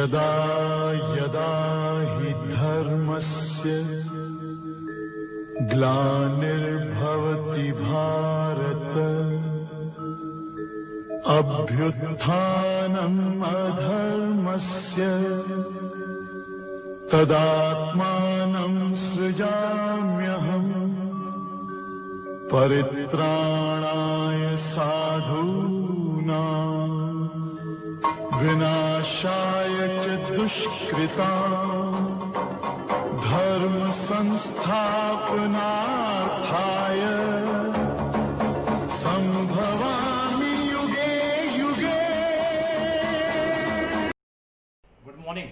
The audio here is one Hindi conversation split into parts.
यदा यदा हि धर्मस्य ग्लानिर्भवति भारत अभ्युत्थानम् अधर्मस्य तदात्मानं सृजाम्यहम् परित्राणाय साधूनां विनाशाय च दुष्कृतां धर्म संस्थापनार्थाय संभवामि युगे युगे। Good morning,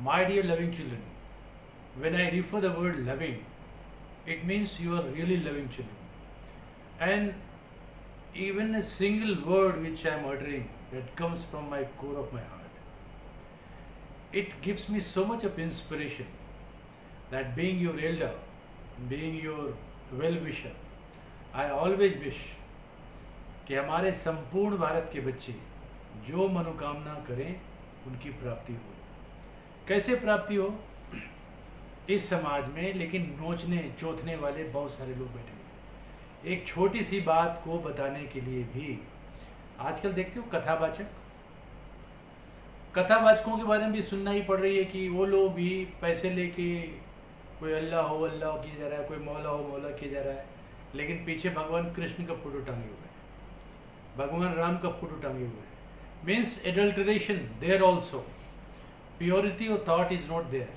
my dear loving children. When I refer the word loving, it means you are really loving children. And even a single word which I am uttering that comes from my core of my heart, it gives me so much of inspiration that being your elder, being your well-wisher, I always wish कि हमारे संपूर्ण भारत के बच्चे जो मनोकामना करें उनकी प्राप्ति हो। कैसे प्राप्ति हो? इस समाज में लेकिन नोचने चोथने वाले बहुत सारे लोग बैठे हुए। एक छोटी सी बात को बताने के लिए भी आजकल देखते हो कथावाचकों के बारे में भी सुनना ही पड़ रही है कि वो लोग भी पैसे लेके कोई अल्लाह हो अल्लाह किया जा रहा है, कोई मौला हो मौला किया जा रहा है, लेकिन पीछे भगवान कृष्ण का फोटो टांगे हुए हैं, भगवान राम का फोटो टांगे हुए हैं। Means adulteration there also, purity of thought is not there.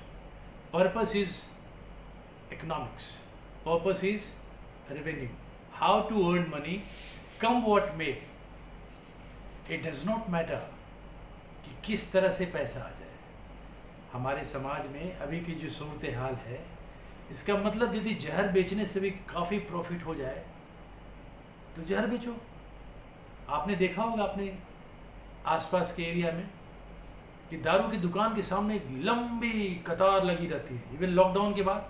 Purpose is economics. Purpose is revenue. How to earn money, come what may. It does not matter कि किस तरह से पैसा आ जाए। हमारे समाज में अभी की जो सूरत हाल है, इसका मतलब यदि जहर बेचने से भी काफ़ी प्रॉफिट हो जाए तो जहर बेचो। आपने देखा होगा अपने आसपास के एरिया में कि दारू की दुकान के सामने एक लंबी कतार लगी रहती है। इवन लॉकडाउन के बाद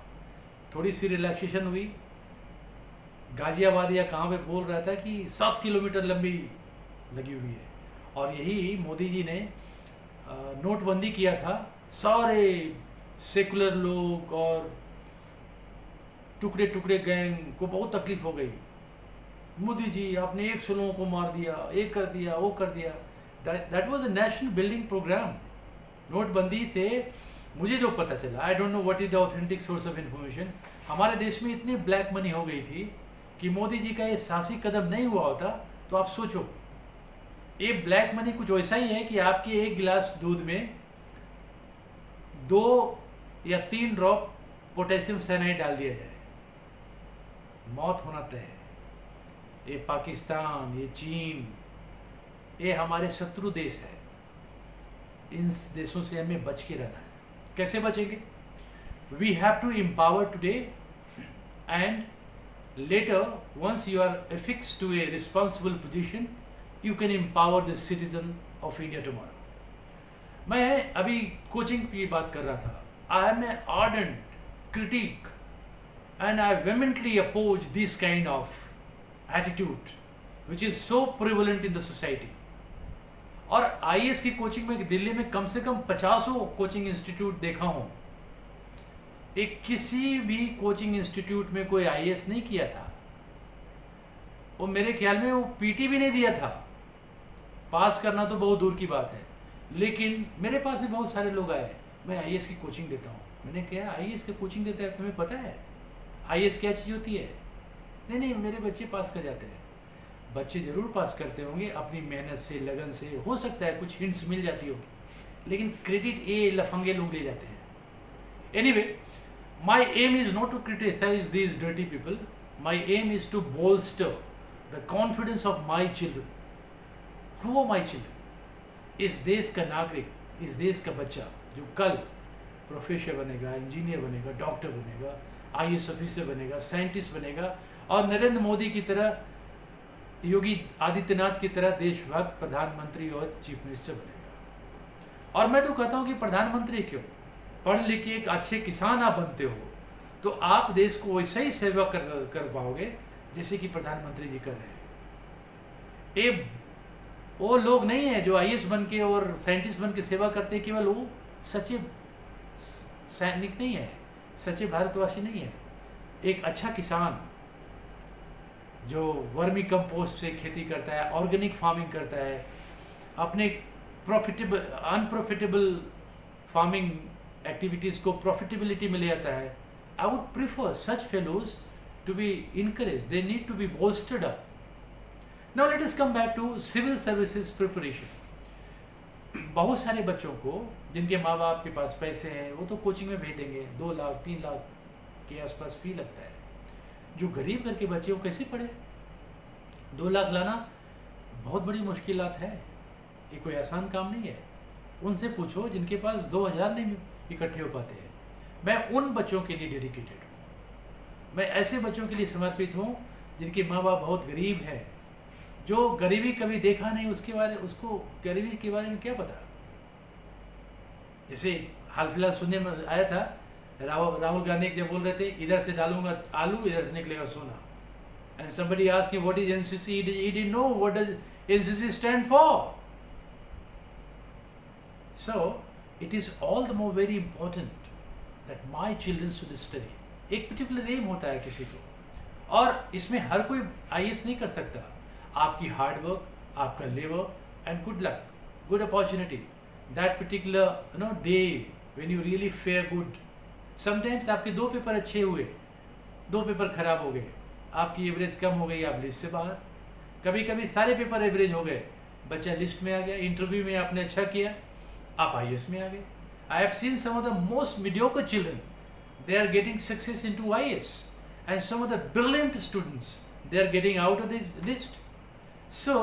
थोड़ी सी रिलैक्सेशन हुई, गाजियाबाद या कहाँ पे बोल रहा था कि 7 किलोमीटर लंबी लगी हुई है। और यही मोदी जी ने नोटबंदी किया था, सारे सेकुलर लोग और टुकड़े टुकड़े गैंग को बहुत तकलीफ हो गई। मोदी जी आपने 100 लोगों को मार दिया, ये कर दिया, वो कर दिया। That was a national building programme. नोटबंदी से मुझे जो पता चला, I don't know what is the authentic source of information, हमारे देश में इतनी ब्लैक मनी हो गई थी कि मोदी जी का ये साहसिक कदम नहीं हुआ होता तो आप सोचो, ये ब्लैक मनी कुछ वैसा ही है कि आपके एक गिलास दूध में 2 या 3 ड्रॉप पोटेशियम साइनाइड डाल दिया जाए, मौत होना तय है। ये पाकिस्तान, ये चीन, ये हमारे शत्रु देश है। इन देशों से हमें बच के रहना है। कैसे बचेंगे? We have to empower today and later once you are affix to a responsible position you can empower the citizen of India tomorrow. मैं अभी कोचिंग की बात कर रहा था। I am a ardent critic and I vehemently oppose this kind of attitude which is so prevalent in the society. और आईएएस की कोचिंग में दिल्ली में कम से कम 50 कोचिंग इंस्टीट्यूट देखा हूं। एक किसी भी कोचिंग इंस्टीट्यूट में कोई आईएएस नहीं किया था। वो मेरे ख्याल में वो पीटी भी नहीं दिया था। पास करना तो बहुत दूर की बात है। लेकिन मेरे पास भी बहुत सारे लोग आए, मैं आईएएस की कोचिंग देता हूँ। मैंने कहा आईएएस की कोचिंग देता है, तुम्हें पता है आईएएस क्या चीज़ होती है? नहीं मेरे बच्चे पास कर जाते हैं। बच्चे ज़रूर पास करते होंगे अपनी मेहनत से, लगन से, हो सकता है कुछ हिंट्स मिल जाती होगी, लेकिन क्रेडिट ये लफंगे लोग ले जाते हैं। Anyway, my aim is not to criticise these dirty people, my aim is to bolster the confidence of my children. Who are my children? इस देश का नागरिक, इस देश का बच्चा जो कल प्रोफेसर बनेगा, इंजीनियर बनेगा, डॉक्टर बनेगा, आईएएस ऑफिसर बनेगा, साइंटिस्ट बनेगा और नरेंद्र मोदी की तरह, योगी आदित्यनाथ की तरह देशभक्त प्रधानमंत्री और चीफ मिनिस्टर बनेगा। और मैं तो कहता हूं कि प्रधानमंत्री क्यों, पढ़ लिख के एक अच्छे किसान आप बनते हो तो आप देश को वैसा ही सेवा कर पाओगे जैसे कि प्रधानमंत्री जी कर रहे हैं। वो लोग नहीं है जो आईएएस बन के और साइंटिस्ट बन के सेवा करते हैं, केवल वो सच्चे सैनिक नहीं है, सच्चे भारतवासी नहीं है। एक अच्छा किसान जो वर्मी कंपोस्ट से खेती करता है, ऑर्गेनिक फार्मिंग करता है, अपने प्रॉफिटेबल अनप्रॉफिटेबल फार्मिंग एक्टिविटीज़ को प्रॉफिटेबिलिटी में ले आता है, I would prefer such fellows to be encourage, they need to be boosted up. Now let us come back to civil services preparation. बहुत सारे बच्चों को जिनके माँ बाप के पास पैसे हैं वो तो कोचिंग में भेज देंगे, 2 लाख 3 लाख के आसपास फी लगता है। जो गरीब घर के बच्चे वो कैसे पढ़े? 2 लाख लाना बहुत बड़ी मुश्किलात है, ये कोई आसान काम नहीं है। उनसे पूछो जिनके पास 2000 नहीं इकट्ठे हो पाते हैं। मैं उन बच्चों के लिए डेडिकेटेड हूँ, मैं ऐसे बच्चों के लिए समर्पित हूँ जिनके माँ बाप बहुत गरीब हैं, जो गरीबी कभी देखा नहीं, उसको गरीबी के बारे में क्या पता। जैसे हाल फिलहाल सुनने में आया था, राहुल गांधी जब बोल रहे थे इधर से डालूंगा आलू, इधर से निकलेगा सोना, and somebody asked him what is NCC, he didn't know what does NCC stand for. So it is all the more very important that my children should study. एक पर्टिकुलर एम होता है किसी को, और इसमें हर कोई आईएएस नहीं कर सकता। आपकी हार्ड वर्क, आपका labour and good luck, good opportunity, that particular day when you really fair good. Sometimes आपके 2 पेपर अच्छे हुए, 2 पेपर खराब हो गए, आपकी एवरेज कम हो गई, आप लिस्ट से बाहर। कभी कभी सारे पेपर एवरेज हो गए, बच्चा लिस्ट में आ गया, इंटरव्यू में आपने अच्छा किया, आप आईएएस में आ गए। I have seen some of the most mediocre children, they are getting success into IAS, and some of the brilliant students, they are getting out of this list. So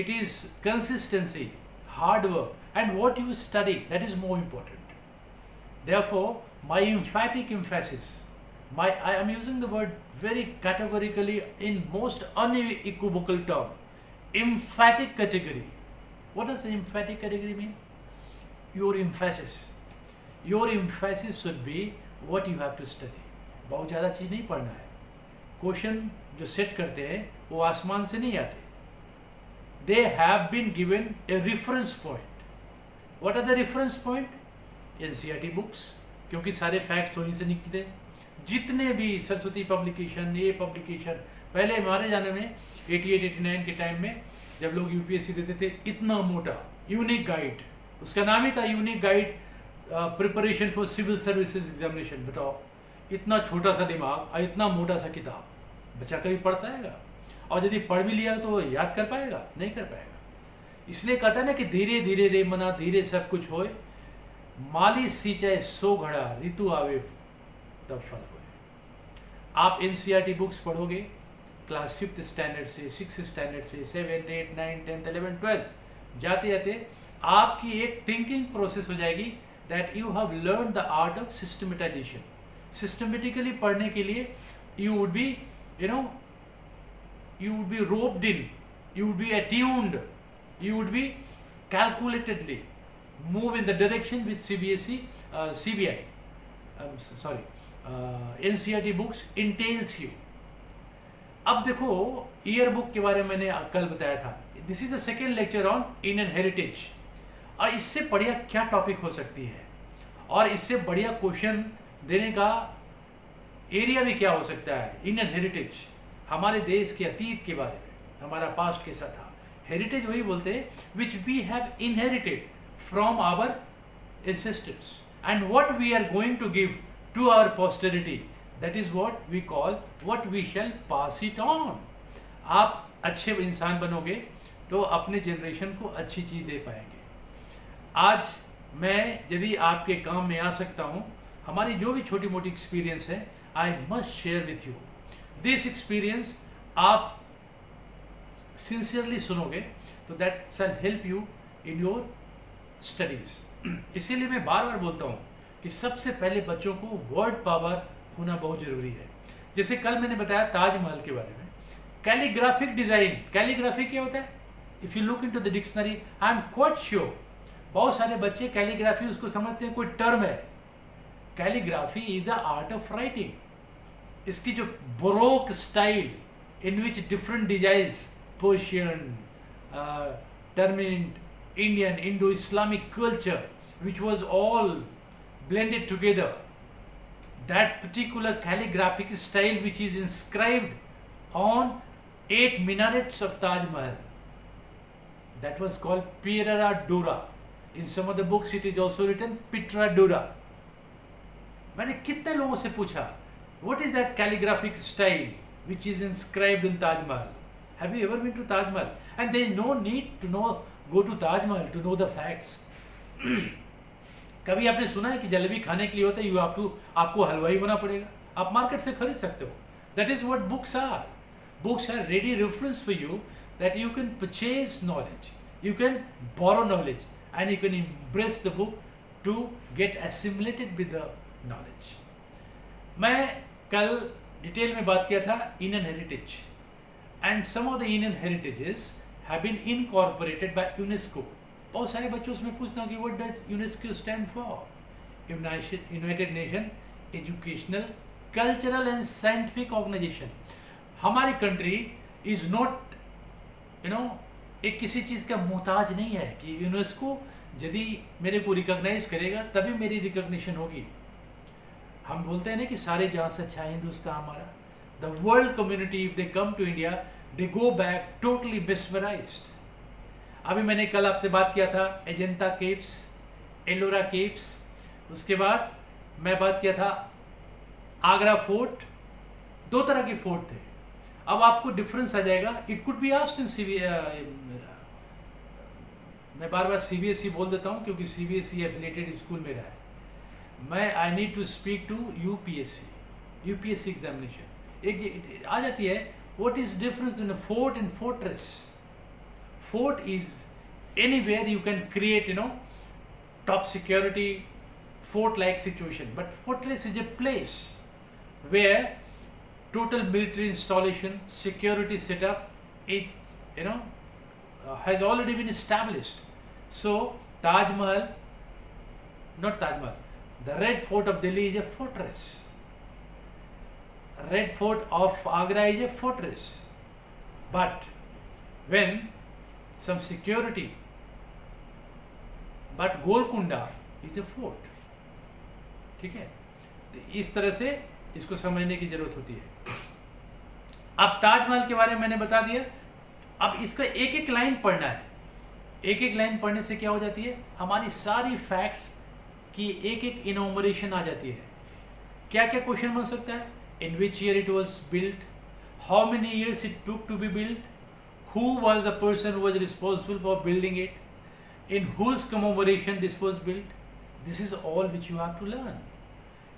it is consistency, hard work, and what you study, that is more important. Therefore my emphatic emphasis, I am using the word very categorically in most unequivocal term, emphatic category. What does the emphatic category mean? Your emphasis should be what you have to study. बहुत ज़्यादा चीज़ नहीं पढ़ना है। क्वेश्चन जो सेट करते हैं वो आसमान से नहीं आते, they have been given a reference point. What are the reference point? NCERT books, क्योंकि सारे फैक्ट्स वहीं से निकलते हैं। जितने भी सरस्वती पब्लिकेशन, ये पब्लिकेशन, पहले हमारे जाने में 88-89 के टाइम में जब लोग यूपीएससी देते थे, इतना मोटा यूनिक गाइड, उसका नाम ही था unique guide preparation for civil services examination. बताओ, इतना छोटा सा दिमाग और इतना मोटा सा किताब, बच्चा कभी पढ़ पाएगा? और यदि पढ़ भी लिया तो याद कर पाएगा? नहीं कर पाएगा। इसलिए कहता है ना कि धीरे धीरे रे मना, धीरे सब कुछ होए, माली सींचे 100 घड़ा, ऋतु आवे तब फल होए। आप एनसीईआरटी बुक्स पढ़ोगे क्लास 5th स्टैंडर्ड से, 6th स्टैंडर्ड से, 7th, 8th, 9th, 10th, 11th, 12th, जाते जाते आपकी एक थिंकिंग प्रोसेस हो जाएगी that you have learned the art of systematization. Systematically पढ़ने के लिए you would be, you would be roped in, you would be attuned, you would be calculatedly move in the direction which NCERT books entails you. अब देखो, ईयर बुक के बारे में मैंने कल बताया था, this is the second lecture on Indian heritage. और इससे बढ़िया क्या टॉपिक हो सकती है, और इससे बढ़िया क्वेश्चन देने का एरिया भी क्या हो सकता है? इंडियन हेरिटेज, हमारे देश के अतीत के बारे में, हमारा पास्ट कैसा था। हेरिटेज वही बोलते हैं which we have inherited from our ancestors and what we are going to give to our posterity, that is what we call what we shall pass it on. आप अच्छे इंसान बनोगे तो अपने जनरेशन को अच्छी चीज दे पाएंगे। आज मैं यदि आपके काम में आ सकता हूं, हमारी जो भी छोटी मोटी एक्सपीरियंस है, I must share with you this experience. आप सिंसियरली सुनोगे तो that shell help you in your studies. इसीलिए मैं बार बार बोलता हूं कि सबसे पहले बच्चों को वर्ड पावर होना बहुत जरूरी है। जैसे कल मैंने बताया ताजमहल के बारे में, कैलीग्राफिक डिजाइन, कैलीग्राफी क्या होता है? If you look into the dictionary, I am quite sure बहुत सारे बच्चे कैलीग्राफी उसको समझते हैं कोई टर्म है। Calligraphy is the art of writing. इसकी जो baroque style in which different designs, Persian, dominant Indian Indo-Islamic culture, which was all blended together. That particular calligraphic style which is inscribed on 8 minarets of Taj Mahal, that was called Pirara Dura. In some of the books it is also written Pitra Dura. मैंने कितने लोगों से पूछा, what is that calligraphic style which is inscribed in Taj Mahal? Have you ever been to Taj Mahal? And there is no need to go to Taj Mahal to know the facts. कभी आपने सुना है कि जलेबी खाने के लिए होता है आपको हलवाई होना पड़ेगा? आप मार्केट से खरीद सकते हो. That is what books are. Books are ready reference for you that you can purchase knowledge, you can borrow knowledge, and you can embrace the book to get assimilated with the knowledge. मैं कल डिटेल में बात किया था Indian heritage, and some of the Indian heritages have been incorporated by UNESCO. बहुत सारे बच्चों से मैं पूछता हूँ कि what does UNESCO stand for? United Nation Educational, Cultural and Scientific Organization. हमारी कंट्री इज नॉट एक किसी चीज़ का मोहताज नहीं है कि यूनेस्को यदि मेरे को रिकॉग्नाइज करेगा तभी मेरी रिकॉग्निशन होगी. हम बोलते हैं ना कि सारे जहाँ से अच्छा है हिंदुस्तान हमारा. The world community if they come to India they go back totally mesmerised. अभी मैंने कल आपसे बात किया था एजेंटा केव्स, एलोरा केव्स, उसके बाद मैं बात किया था आगरा फोर्ट. 2 तरह के फोर्ट थे. अब आपको डिफरेंस आ जाएगा. It could be asked in मैं बार बार सीबीएसई बोल देता हूँ क्योंकि सीबीएसई एफिलेटेड स्कूल में रहा है. मैं I need to speak to UPSC examination. एक आ जाती है what is difference in fort and fortress. Fort is anywhere you can create top security fort like situation, but fortress is a place where total military installation, security setup is has already been established. So Taj Mahal, not Taj Mahal, the Red Fort of Delhi is a fortress. Red Fort of Agra is a fortress. But when some security, but Golconda is a fort. ठीक है, तो इस तरह से इसको समझने की जरूरत होती है. अब ताजमहल के बारे में मैंने बता दिया. अब इसका एक एक लाइन पढ़ना है. एक एक लाइन पढ़ने से क्या हो जाती है, हमारी सारी फैक्ट्स की एक एक इनोमरेशन आ जाती है. क्या क्या क्वेश्चन बन सकता है? In which year it was built, how many years it took to be built, who was the person who was responsible for building it, in whose commemoration this was built. This is all which you have to learn.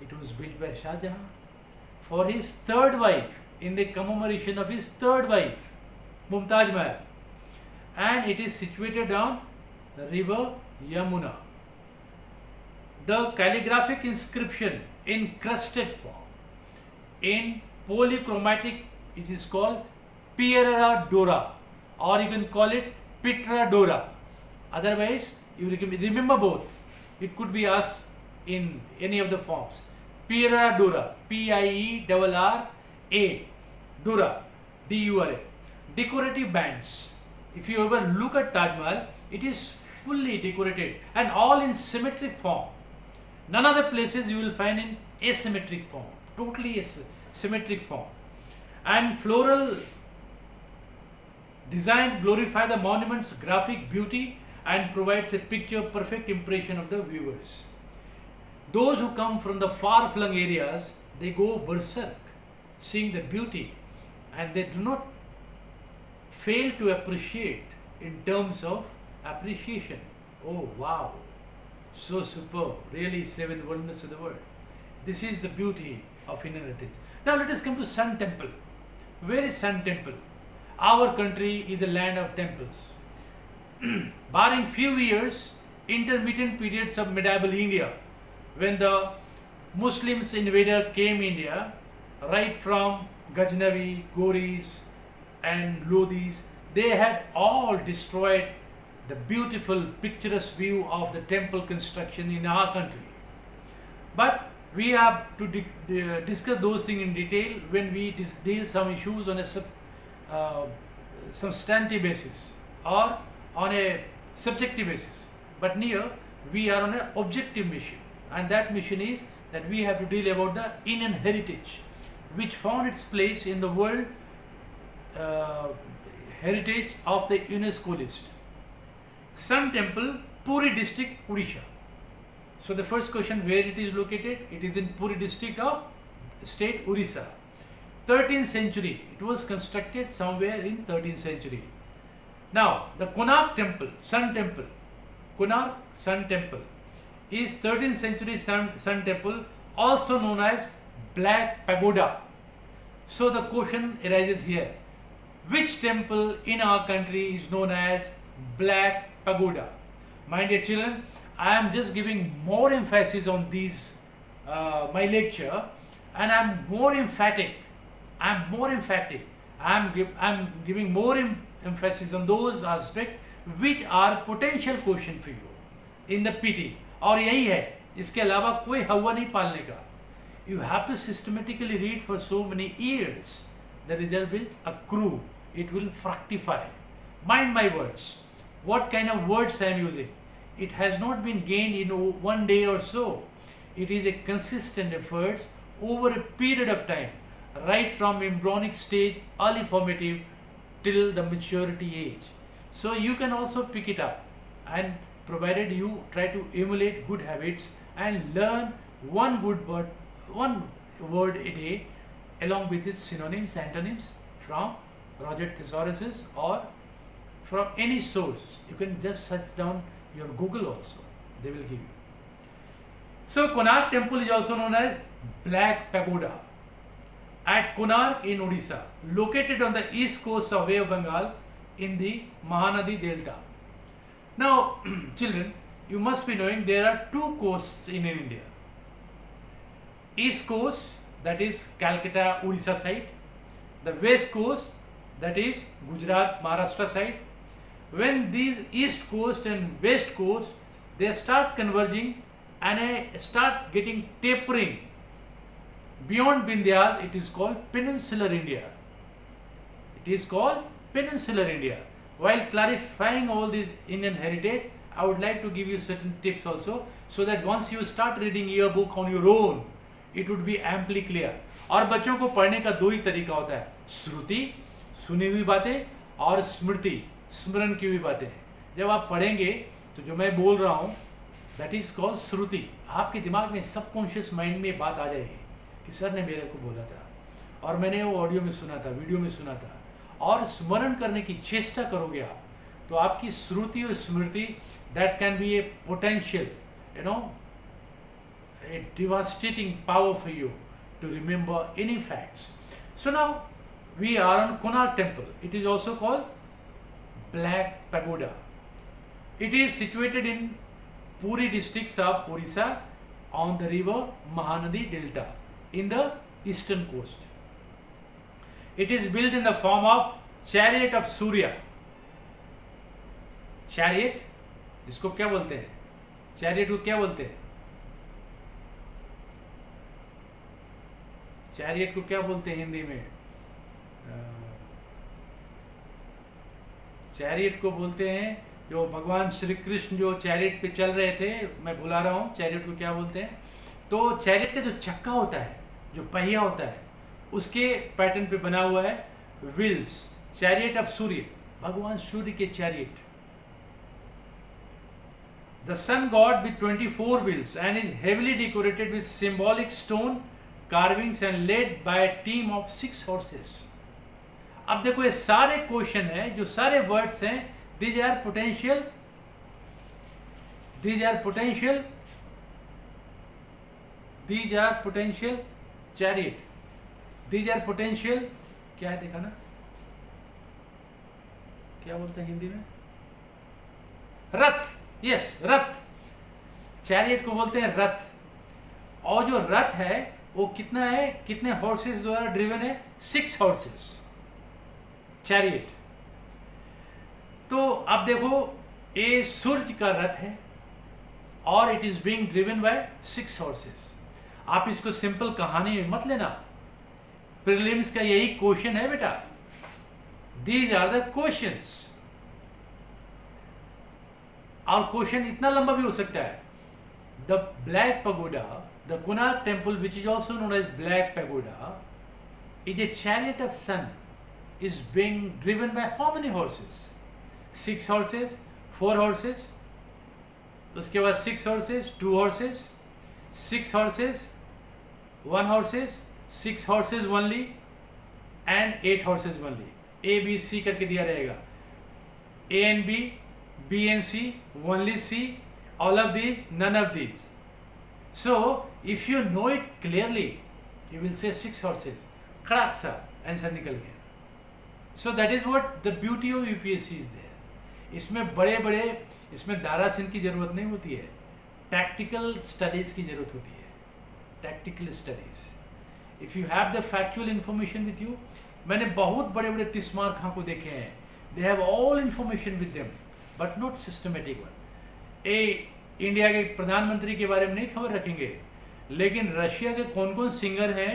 It was built by Shah Jahan for his third wife, in the commemoration of his third wife, Mumtaz Mahal, and it is situated on the river Yamuna. The calligraphic inscription in crusted form, in polychromatic, it is called Pirara Dora, or you can call it Pitra Dora. Otherwise, you remember both. It could be asked in any of the forms. Pirara Dura, P-I-E-R-R-A, Dura, D-U-R-A. Decorative bands. If you ever look at Taj Mahal, it is fully decorated and all in symmetric form. None other places you will find in asymmetric form. Totally symmetric form. And floral design glorify the monument's graphic beauty and provides a picture perfect impression of the viewers. Those who come from the far-flung areas, they go berserk, seeing the beauty, and they do not fail to appreciate in terms of appreciation. Oh wow, so superb, really 7 wonders of the world. This is the beauty of Indian heritage. Now let us come to Sun Temple. Where is Sun Temple? Our country is the land of temples. Barring few years, intermittent periods of medieval India, when the Muslims invader came India, right from Ghaznavi, Ghoris and Lodhis, they had all destroyed the beautiful picturesque view of the temple construction in our country. But we have to discuss those things in detail when we deal some issues on a substantive basis or on a subjective basis. But here we are on an objective mission, and that mission is that we have to deal about the Indian heritage, which found its place in the world heritage of the UNESCO list. Sun Temple, Puri district, Odisha. So the first question, where it is located? It is in Puri district of state Orissa. 13th century, it was constructed somewhere in 13th century. Now the Konark Temple, Sun Temple, Konark Sun Temple is 13th century Sun Temple, also known as Black Pagoda. So the question arises here, which temple in our country is known as Black Pagoda? My dear children, I am just giving more emphasis on these my lecture, and I am more emphatic. I'm giving more emphasis on those aspects which are potential question for you in the PT. और यही है, इसके अलावा कोई हवा नहीं पालने का. You have to systematically read for so many years. The result will accrue. It will fructify. Mind my words. What kind of words I am using? It has not been gained in one day or so. It is a consistent efforts over a period of time, right from embryonic stage, early formative, till the maturity age. So you can also pick it up, and provided you try to emulate good habits and learn one word a day along with its synonyms, antonyms from Roger Thesaurus or from any source. You can just search down your Google also, they will give you. So Konark Temple is also known as Black Pagoda at Konark in Odisha, located on the east coast of Bay of Bengal in the Mahanadi Delta. Now children, you must be knowing there are two coasts in India. East coast, that is Calcutta, Odisha side. The west coast, that is Gujarat, Maharashtra side. When these east coast and west coast, they start converging and start getting tapering beyond Vindhyas, it is called Peninsular India. It is called Peninsular India. While clarifying all these Indian heritage, I would like to give you certain tips also, so that once you start reading your book on your own, it would be amply clear. और बच्चों को पढ़ने का दो ही तरीका होता है, श्रुति, सुनी हुई बातें, और स्मृति, स्मरण की हुई बातें. जब आप पढ़ेंगे तो जो मैं बोल रहा हूँ, दैट इज कॉल्ड श्रुति. आपके दिमाग में सबकॉन्शियस माइंड में बात आ जाएगी कि सर ने मेरे को बोला था और मैंने वो ऑडियो में सुना था, वीडियो में सुना था, और स्मरण करने की चेष्टा करोगे आप, तो आपकी श्रुति और स्मृति, that can be a potential, a devastating power for you to remember any facts. So now we are on Konark Temple. It is also called Black Pagoda. It is situated in Puri district of Orissa on the river Mahanadi Delta in the eastern coast. It is built in the form of chariot of Surya. Chariot, इसको क्या बोलते हैं? Chariot को क्या बोलते हैं? चैरियट को क्या बोलते हैं हिंदी में? चैरियट को बोलते हैं, जो भगवान श्री कृष्ण जो चैरियट पे चल रहे थे, मैं भुला रहा हूँ, चैरियट को क्या बोलते हैं. तो चैरियट का जो चक्का होता है, जो पहिया होता है, उसके पैटर्न पे बना हुआ है व्हील्स. चैरियट ऑफ सूर्य, भगवान सूर्य के chariot. The sun god with 24 wheels and is heavily decorated with symbolic stone carvings and led by a team of 6 horses. अब देखो ये सारे क्वेश्चन हैं, जो सारे वर्ड्स हैं, these are potential chariot, these are potential, क्या है देखा ना, क्या बोलते हैं हिंदी में? रथ. यस, रथ. चैरियट को बोलते हैं रथ. और जो रथ है वो कितना है, कितने हॉर्सेस द्वारा ड्रिवन है? 6 हॉर्सेस चैरियट. तो अब देखो, ये सूर्य का रथ है और it is being driven by 6 horses. आप इसको सिंपल कहानी में मत लेना, प्रीलिम्स का यही क्वेश्चन है बेटा. These are the questions. और क्वेश्चन इतना लंबा भी हो सकता है. The black pagoda, the Konark temple which is also known as black pagoda, is a chariot of sun, is being driven by how many horses? 6 horses, 4 horses, उसके बाद 6 horses, 2 horses, 6 horses, 1 horses, 6 horses only and 8 horses only. A, B, C करके दिया रहेगा. A and B, B and C, only C, all of these, none of these. So if you know it clearly, you will say 6 horses. खड़ाक सा आंसर निकल गया. So that is what the beauty of UPSC is there. इसमें बड़े बड़े, इसमें दारासिन की जरूरत नहीं होती है, टैक्टिकल स्टडीज की जरूरत होती है. Tactical studies, if you have the factual information with you. मैंने बहुत बड़े बड़े तिस्मार खां को देखे हैं, they have all information with them but not systematic one. India के प्रधानमंत्री के बारे में नहीं खबर रखेंगे, लेकिन रशिया के कौन कौन सिंगर हैं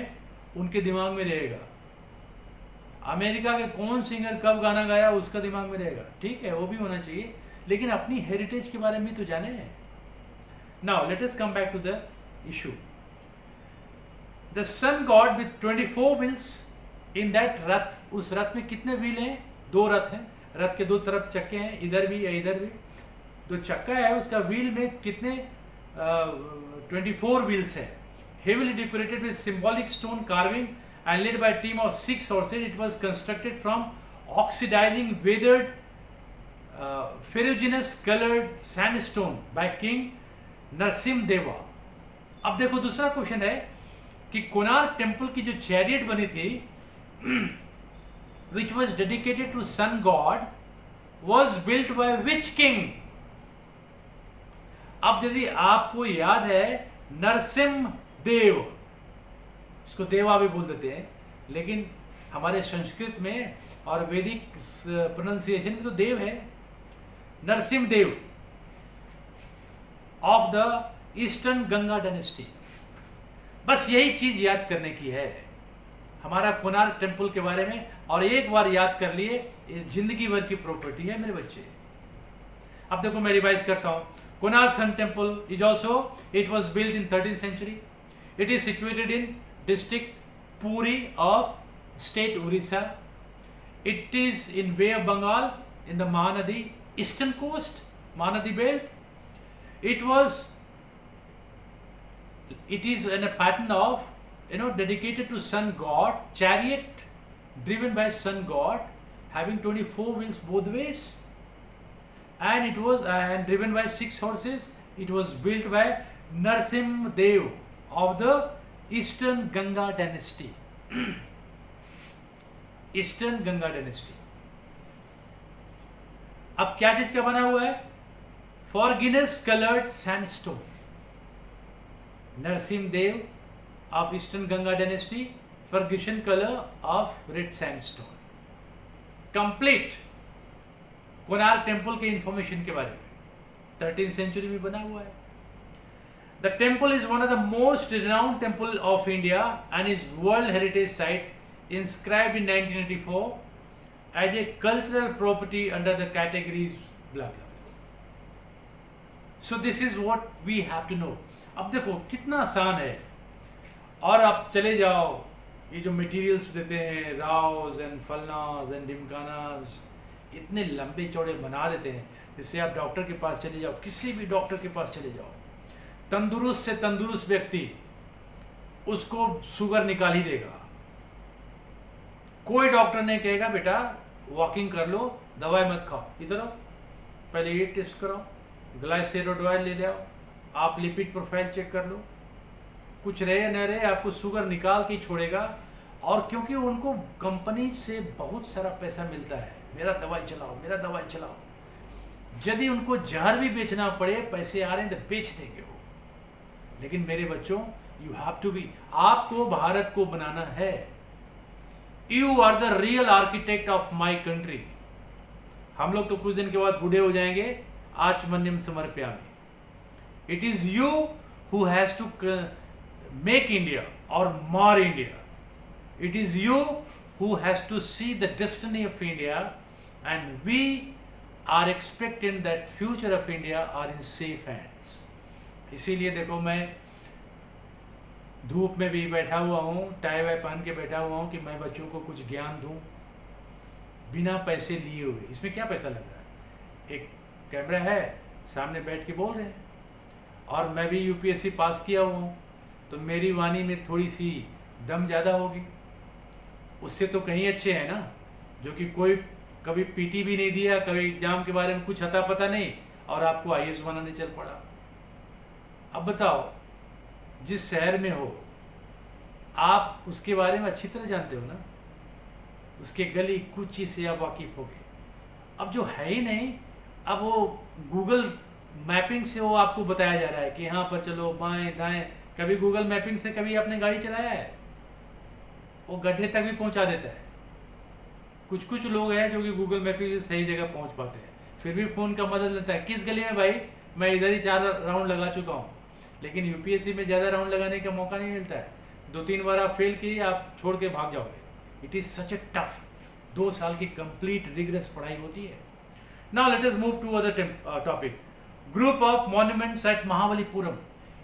उनके दिमाग में रहेगा. अमेरिका के कौन सिंगर कब गाना गाया उसका दिमाग में रहेगा. ठीक है, वो भी होना चाहिए, लेकिन अपनी हेरिटेज के बारे में तो जाने. Now let us come back to the issue. The sun god with 24 wheels in that rath. उस रथ में कितने व्हील हैं? 2 रथ हैं. रथ के 2 तरफ चक्के हैं, इधर भी या इधर भी. जो चक्का है उसका व्हील में कितने 24 व्हील्स है. Heavily decorated with symbolic stone carving and led by a team of 6 horses. It was constructed from oxidizing weathered ferruginous colored sandstone by King Narsim Deva. अब देखो दूसरा क्वेश्चन है कि कोणार्क टेम्पल की जो चैरियट बनी थी which was dedicated to sun god was built by which king? अब यदि आपको याद है नरसिम्ह देव, इसको देवा भी बोल देते हैं, लेकिन हमारे संस्कृत में और वैदिक प्रोनाउंसिएशन में तो देव है. Narasimha Dev of the eastern Ganga dynasty. बस यही चीज याद करने की है हमारा कोणार्क टेम्पल के बारे में, और एक बार याद कर लिए ये जिंदगी भर की प्रॉपर्टी है मेरे बच्चे. अब देखो मैं रिवाइज करता हूं. Konark sun temple is also, it was build in 13th century. It is situated in district Puri of state Orissa. It is in Bay of Bengal in the Mahanadi eastern coast, Mahanadi belt. It is in a pattern of dedicated to sun god, chariot driven by sun god, having 24 wheels both ways, and it was driven by 6 horses. It was built by Narsimha Dev of the eastern Ganga dynasty. Eastern Ganga dynasty. अब क्या चीज का बना हुआ है? Ferruginous coloured sandstone. Narasimha Dev of eastern Ganga dynasty, ferruginous colour of red sandstone. Complete Konark temple के इंफॉर्मेशन के बारे में 13th century में बना हुआ है. The temple is one of the most renowned temple of India and is World Heritage Site, inscribed in 1984 as a cultural property under the categories blah blah. So this is what we have to know. अब देखो कितना आसान है. और आप चले जाओ, ये जो मटेरियल्स देते हैं राउज एंड फलनाज एंड डिमकानाज, इतने लंबे चौड़े बना देते हैं. जैसे आप डॉक्टर के पास चले जाओ, किसी भी डॉक्टर के पास चले जाओ, तंदुरुस्त से तंदुरुस्त व्यक्ति उसको शुगर निकाल ही देगा. कोई डॉक्टर नहीं कहेगा बेटा वॉकिंग कर लो, दवाई मत खाओ, इधर आओ पहले ये टेस्ट कराओ, ग्लाइसेरोडॉयल ले आओ, आप लिपिड प्रोफाइल चेक कर लो, कुछ रहे न रहे आपको शुगर निकाल के छोड़ेगा. और क्योंकि उनको कंपनी से बहुत सारा पैसा मिलता है, मेरा दवाई चलाओ, मेरा दवाई चलाओ. यदि उनको जहर भी बेचना पड़े, पैसे आ रहे हैं तो बेच देंगे वो. लेकिन मेरे बच्चों, यू हैव टू बी, आपको भारत को बनाना है. You are the real architect of my country. हम लोग तो कुछ दिन के बाद बूढ़े हो जाएंगे. आचमन्यम समर्पयामि. It is you who has to make India or mar India. It is you who has to see the destiny of India, and we are expected that future of India are in safe hands. इसीलिए देखो मैं धूप में भी बैठा हुआ हूँ, टाई वाई पहन के बैठा हुआ हूँ कि मैं बच्चों को कुछ ज्ञान दूँ बिना पैसे लिए हुए। इसमें क्या पैसा लग रहा है? एक कैमरा है, सामने बैठ के बोल रहे हैं, और मैं भी यूपीएससी पास किया हुआ हूँ, तो मेरी वाणी में थोड़ी सी दम ज़्यादा होगी। उससे तो कहीं अच्छे हैं ना, जो कि कोई कभी पीटी भी नहीं दिया, कभी एग्जाम के बारे में कुछ अता पता नहीं, और आपको आईएएस बनाने चल पड़ा। अब बताओ, जिस शहर में हो आप उसके बारे में अच्छी तरह जानते हो ना, उसके गली कूची से आप वाकिफ हो गए। अब जो है ही नहीं, अब वो गूगल मैपिंग से वो आपको बताया जा रहा है कि यहाँ पर चलो, बाएं दाएं। कभी गूगल मैपिंग से कभी आपने गाड़ी चलाया है? वो गड्ढे तक भी पहुँचा देता है। कुछ कुछ लोग हैं जो कि गूगल मैपिंग से सही जगह पहुँच पाते हैं, फिर भी फ़ोन का मदद लेता है। किस गली में भाई? मैं इधर ही 4 राउंड लगा चुका हूँ। लेकिन यूपीएससी में ज़्यादा राउंड लगाने का मौका नहीं मिलता है। 2-3 बार आप फेल किए, आप छोड़ के भाग जाओगे। It is such a tough, 2 साल की कंप्लीट रिगरस पढ़ाई होती है। Now let us move to other topic. Group of monuments at Mahabalipuram.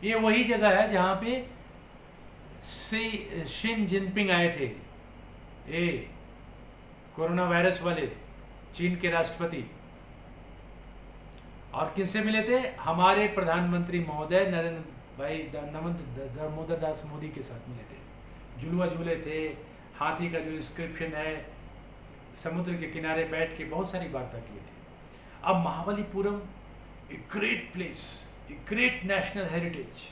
ये वही जगह है जहाँ पे शी जिनपिंग आए थे, ये कोरोना वायरस वाले चीन के राष्ट्रपति, और किससे मिले थे? हमारे प्रधानमंत्री महोदय नरेंद्र भाई दामोदर दास मोदी के साथ मिले थे। झुलुआ झूले थे, हाथी का जो इंस्क्रिप्शन है, समुद्र के किनारे बैठ के बहुत सारी वार्ता किए थे। अब Mahabalipuram, a great place, a great national heritage,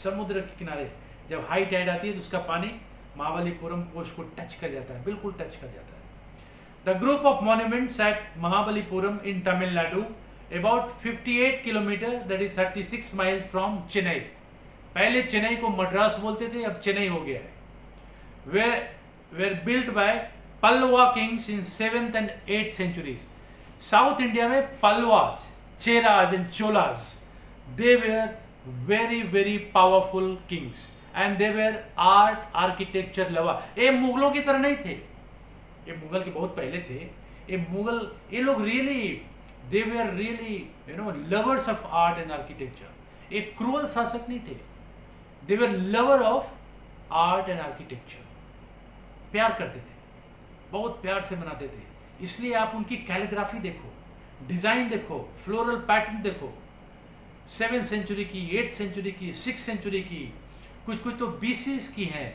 समुद्र के किनारे जब हाई टाइड आती है तो उसका पानी महाबलीपुरम कोस्ट को टच कर जाता है, बिल्कुल टच कर जाता है। The group of monuments at Mahabalipuram in Tamil Nadu about 58 kilometre, that is 36 miles from Chennai. पहले चेन्नई को मद्रास बोलते थे, अब चेन्नई हो गया है। Were built by Pallava kings in 7th and 8th centuries। South India में Pallavas, Cheras and Cholas, they were very very powerful kings and they were art architecture lover. ये मुगलों की तरह नहीं थे, ये मुगल के बहुत पहले थे। ये लोग really they were really lovers of art and architecture। एक क्रूअल शासक नहीं थे, they were lover of art and architecture। प्यार करते थे, बहुत प्यार से बनाते थे। इसलिए आप उनकी कैलीग्राफी देखो, डिजाइन देखो, फ्लोरल पैटर्न देखो, 7th सेंचुरी की, 8th सेंचुरी की, 6th सेंचुरी की, कुछ कुछ तो 20s की हैं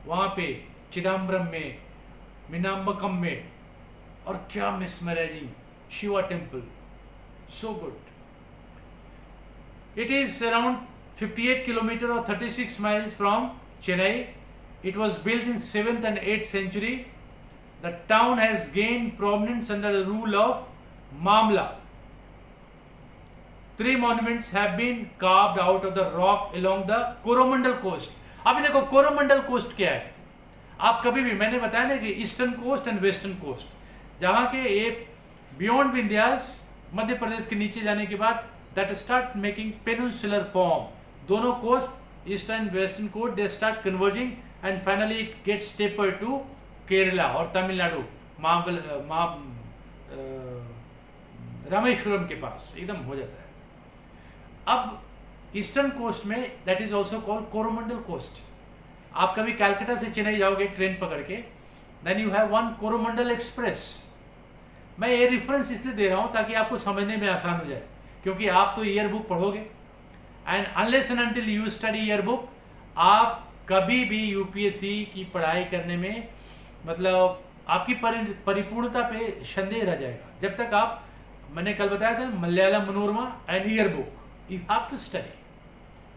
वहाँ पे चिदम्बरम में, मीनाम्बकम में, और क्या मिसमरेजिंग Shiva temple, so good। It is around 58 kilometer or 36 miles from Chennai। It was built in 7th and 8th century। The town has gained prominence under the rule of Mamla। 3 monuments have been carved out of the rock along the Coromandel coast। अभी देखो कोरोमंडल कोस्ट क्या है। आप कभी भी, मैंने बताया ना कि eastern coast and western coast, जहाँ के ये बियॉन्ड विंध्यास, मध्य प्रदेश के नीचे जाने के बाद that start making peninsular form. दोनों coast, eastern western coast, they start converging and finally it gets taper to Kerala और तमिलनाडु, रामेश्वरम के पास एकदम हो जाता है। अब ईस्टर्न कोस्ट में that is also called Coromandel coast. आप कभी कैलकाटा से चेन्नई जाओगे ट्रेन पकड़ के, then you have one Coromandel express. मैं ये रेफरेंस इसलिए दे रहा हूँ ताकि आपको समझने में आसान हो जाए, क्योंकि आप तो ईयर बुक पढ़ोगे, and unless and until you study year book, आप कभी भी यूपीएससी की पढ़ाई करने में, मतलब आपकी परिपूर्णता पे संदेह रह जाएगा। जब तक आप, मैंने कल बताया था, Malayalam Manorama and year book you have to study,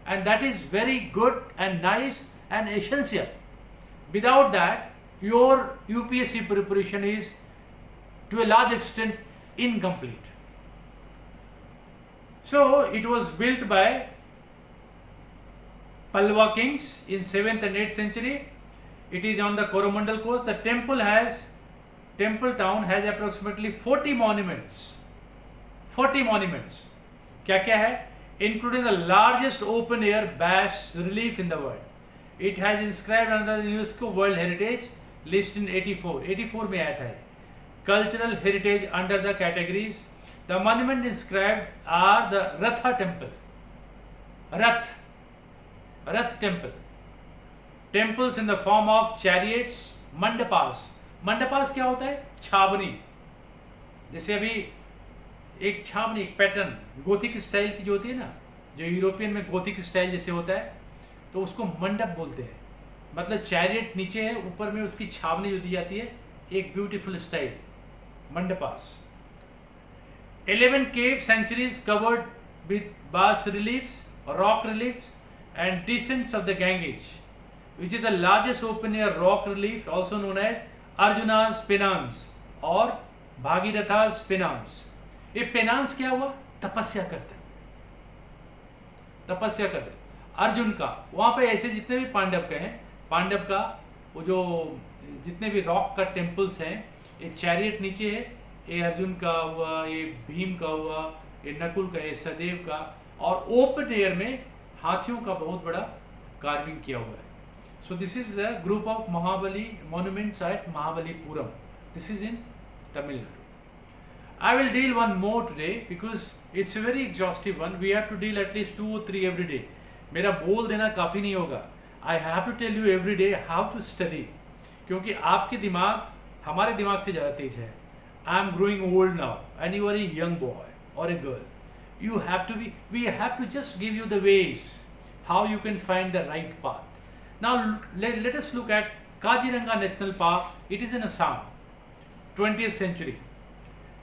and that is very good and nice and essential. Without that your UPSC preparation is to a large extent incomplete। So it was built by Pallava kings in 7th and 8th century। It is on the Coromandel coast। The temple town has approximately 40 monuments। 40 monuments क्या क्या है? Including the largest open air bas relief in the world। It has inscribed under the UNESCO World Heritage list in 84 में आया था। cultural heritage under the categories. The monuments inscribed are the Ratha temple. Rath temple. Temples in the form of chariots, mandapas. Mandapas क्या होता है? छावनी. जैसे अभी एक छावनी, एक पैटर्न गोथिक स्टाइल की जो होती है ना, जो यूरोपियन में गोथिक स्टाइल जैसे होता है, तो उसको मंडप बोलते हैं. मतलब चैरियट नीचे है, ऊपर में उसकी छावनी जो दी जाती है, एक beautiful style, mandapas. 11 cave sanctuaries covered with bas reliefs, rock reliefs and descents of the Ganges, which is the largest open air rock relief also known as Arjuna's Penance और भागीरथा's Penance. ये पेनांस क्या हुआ? तपस्या करते हैं, तपस्या करते हैं. अर्जुन का वहाँ पे ऐसे जितने भी पांडव के हैं, पांडव का वो जो जितने भी रॉक का टेम्पल्स हैं, ये चैरियट नीचे है, ये अर्जुन का हुआ, ये भीम का हुआ, ये नकुल का, ये सदेव का, और ओपन एयर में हाथियों का बहुत बड़ा कार्विंग किया हुआ है. So this is a group of Mahabali monuments at Mahabalipuram. This is in Tamil Nadu. I will deal one more today because it's a very exhaustive one. We have to deal at least 2 or 3 every day. मेरा बोल देना काफ़ी नहीं होगा. I have to tell you every day how to study. क्योंकि आपके दिमाग हमारे दिमाग से ज़्यादा तेज है. I am growing old now and you are a young boy or a girl. You have to be, we have to just give you the ways how you can find the right path. Now let us look at Kaziranga National Park. It is in Assam, 20th century.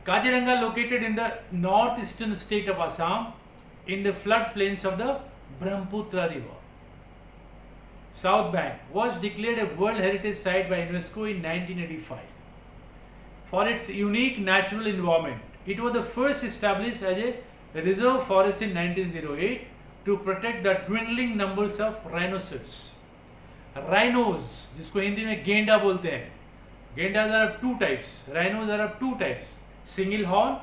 Kaziranga located in the northeastern state of Assam in the floodplains of the Brahmaputra river. South Bank was declared a World Heritage Site by UNESCO in 1985 for its unique natural environment. It was the first established as a reserve forest in 1908 to protect the dwindling numbers of rhinoceros. Rhinos, जिसको हिंदी में गेंडा बोलते हैं. गेंडा are of 2 types. Rhinos are of 2 types. Single horn,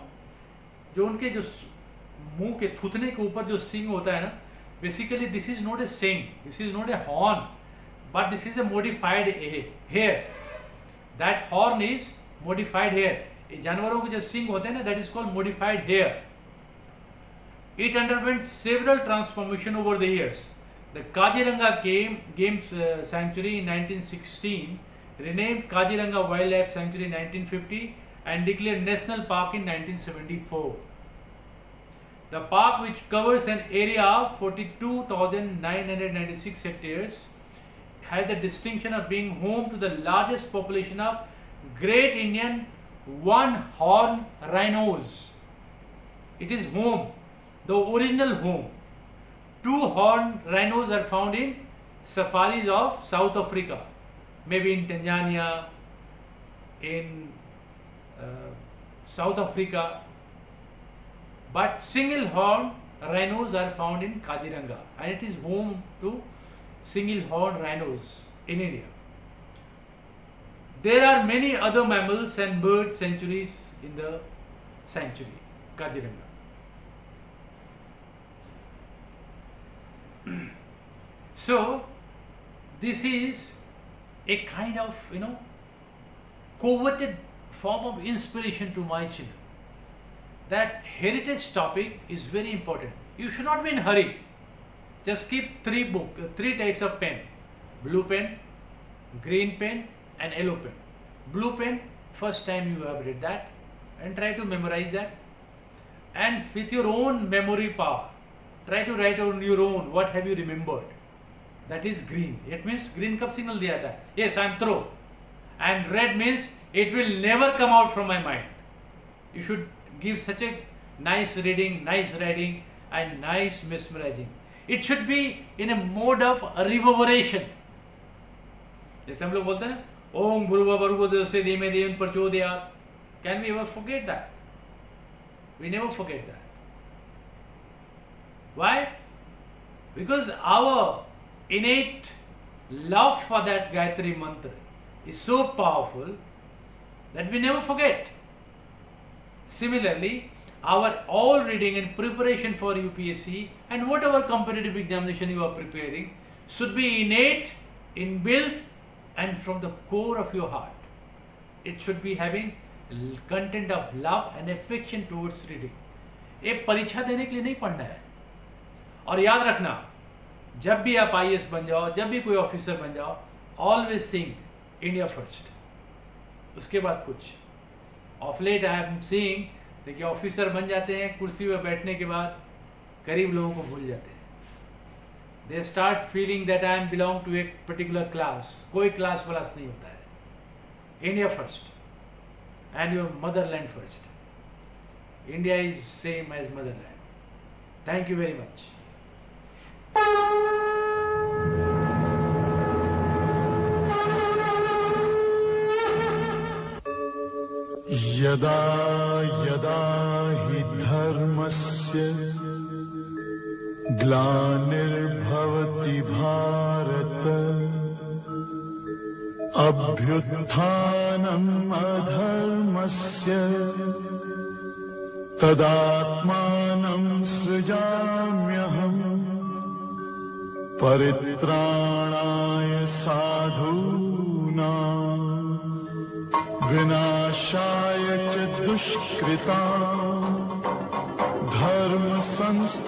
जो उनके जो मुंह के थूथने के ऊपर जो सिंग होता है ना, basically this is not a sing, this is not a horn, but this is a modified hair. That horn is modified hair. जानवरों के जो सिंग होते हैं ना, that is called modified hair. It underwent several transformation over the years. The Kaziranga games sanctuary in 1916 renamed Kaziranga Wildlife Sanctuary in 1950 and declared national park in 1974. The park, which covers an area of 42,996 hectares, has the distinction of being home to the largest population of Great Indian one-horn rhinos. It is home, the original home. 2-horn rhinos are found in safaris of South Africa, maybe in Tanzania, in South Africa, but single horn rhinos are found in Kaziranga, and it is home to single horn rhinos in India. There are many other mammals and bird sanctuaries in the sanctuary, Kaziranga. So this is a kind of, coveted form of inspiration to my children. That heritage topic is very important. You should not be in a hurry. Just keep 3 types of pen: blue pen, green pen and yellow pen. Blue pen, first time you have read that and try to memorize that, and with your own memory power try to write on your own what have you remembered. That is green. It means green कब signal दिया था? Yes, I am through. And red means it will never come out from my mind. You should give such a nice reading, nice writing and nice mesmerizing. It should be in a mode of reverberation. जैसे हम लोग बोलते हैं ना, ओम भूर्भुवस्सुः धीमहि प्रचोदयात्. Can we ever forget that? We never forget that. Why? Because our innate love for that Gayatri mantra is so powerful that we never forget. Similarly, our all reading and preparation for UPSC and whatever competitive examination you are preparing should be innate, inbuilt and from the core of your heart. It should be having content of love and affection towards reading. ये परीक्षा देने के लिए नहीं पढ़ना है। और याद रखना, जब भी आप IAS बन जाओ, जब भी कोई ऑफिसर बन जाओ, ऑलवेज थिंक इंडिया फर्स्ट, उसके बाद कुछ। Of late I am seeing, देखिए ऑफिसर बन जाते हैं, कुर्सी पर बैठने के बाद गरीब लोगों को भूल जाते हैं। They start feeling that I am belong to a particular class. कोई क्लास वलास नहीं होता है। India first and your motherland first. India is same as motherland. Thank you very much. यदा यदा हि धर्मस्य ग्लानिर्भवति भारत अभ्युत्थानम् अधर्मस्य तदात्मानं सृजाम्यहम् परित्राणाय साधूनां विनाशाय च दुष्कृतां धर्म संस्थापनार्थाय